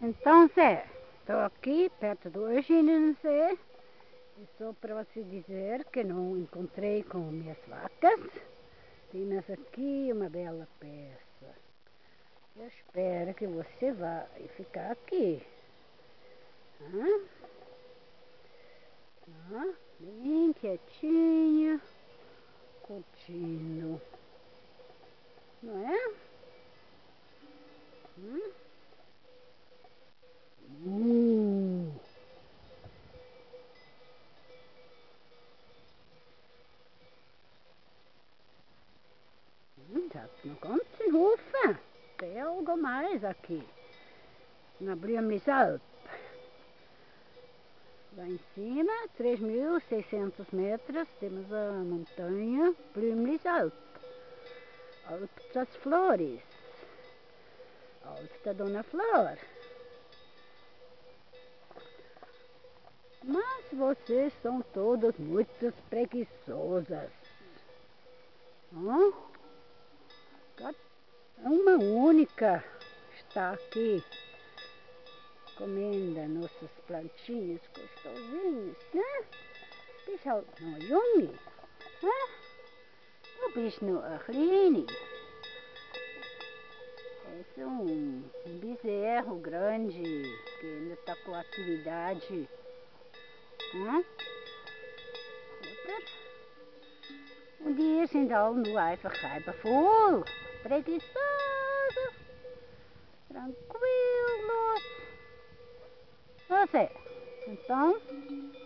Então, Zé, estou aqui perto do Eugênio, Zé, e só para você dizer que não encontrei com minhas vacas. Temos aqui uma bela peça. Eu espero que você vá ficar aqui. Bem quietinho, curtindo. Não é? Já não conte, ufa, tem algo mais aqui. Na Briomisalp. Lá em cima, 3.600 metros, temos a montanha Briomisalp. Alto das Flores. Alto da Dona Flor. Mas vocês são todos muito preguiçosas. Uma única está aqui comendo nossas plantinhas gostosinhas, né? Bicho no Yumi, né? O bicho no Arline. Esse é um bezerro grande que ainda está com atividade. Um dia sem dar no ar para raiva full, preguiçoso, tranquilo. Você, então,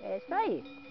é isso aí.